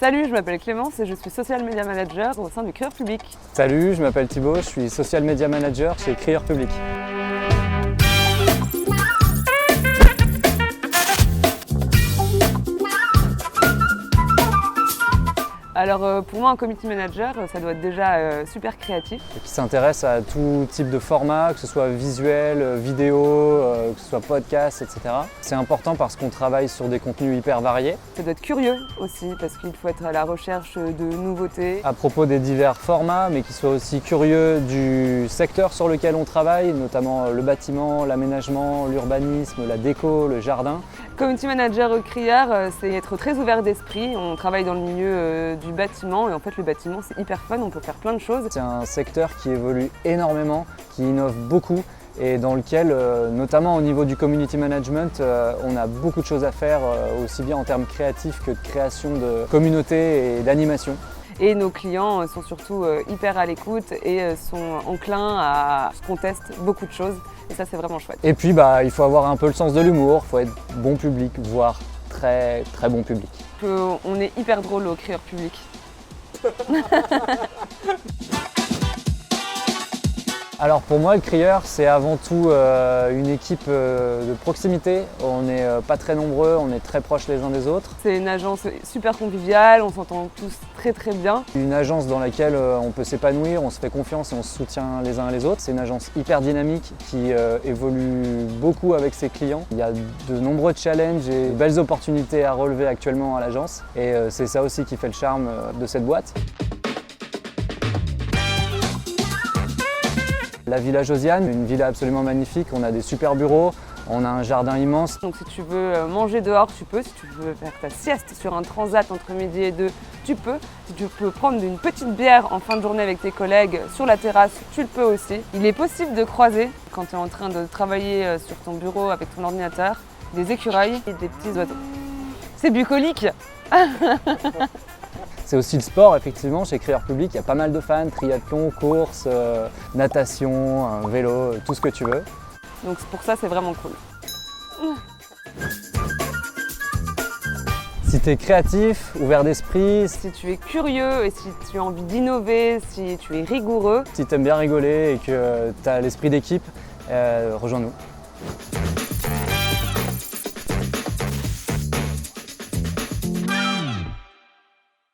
Salut, je m'appelle Clémence et je suis Social Media Manager au sein du Crieur Public. Salut, je m'appelle Thibaut, je suis Social Media Manager chez Crieur Public. Alors pour moi, un community manager, ça doit être déjà super créatif. Qui s'intéresse à tout type de format, que ce soit visuel, vidéo, que ce soit podcast, etc. C'est important parce qu'on travaille sur des contenus hyper variés. Ça doit être curieux aussi parce qu'il faut être à la recherche de nouveautés. À propos des divers formats, mais qui soient aussi curieux du secteur sur lequel on travaille, notamment le bâtiment, l'aménagement, l'urbanisme, la déco, le jardin. Community manager au Crieur, c'est être très ouvert d'esprit. On travaille dans le milieu du bâtiment et en fait le bâtiment c'est hyper fun, on peut faire plein de choses. C'est un secteur qui évolue énormément, qui innove beaucoup et dans lequel, notamment au niveau du community management, on a beaucoup de choses à faire, aussi bien en termes créatifs que de création de communautés et d'animation. Et nos clients sont surtout hyper à l'écoute et sont enclins à ce qu'on teste beaucoup de choses et ça c'est vraiment chouette. Et puis il faut avoir un peu le sens de l'humour, il faut être bon public, voire très très bon public. On est hyper drôle au Crieur Public. Alors pour moi, le Crieur, c'est avant tout une équipe de proximité. On n'est pas très nombreux, on est très proches les uns des autres. C'est une agence super conviviale, on s'entend tous très très bien. Une agence dans laquelle on peut s'épanouir, on se fait confiance et on se soutient les uns les autres. C'est une agence hyper dynamique qui évolue beaucoup avec ses clients. Il y a de nombreux challenges et de belles opportunités à relever actuellement à l'agence. Et c'est ça aussi qui fait le charme de cette boîte. La Villa Josiane, une villa absolument magnifique, on a des super bureaux, on a un jardin immense. Donc si tu veux manger dehors, tu peux. Si tu veux faire ta sieste sur un transat entre midi et 2, tu peux. Si tu peux prendre une petite bière en fin de journée avec tes collègues sur la terrasse, tu le peux aussi. Il est possible de croiser, quand tu es en train de travailler sur ton bureau avec ton ordinateur, des écureuils et des petits oiseaux. C'est bucolique. C'est aussi le sport, effectivement, chez Crieur Public, il y a pas mal de fans, triathlon, course, natation, vélo, tout ce que tu veux. Donc pour ça, c'est vraiment cool. Si tu es créatif, ouvert d'esprit, Si tu es curieux et si tu as envie d'innover, si tu es rigoureux, si tu aimes bien rigoler et que tu as l'esprit d'équipe, rejoins-nous.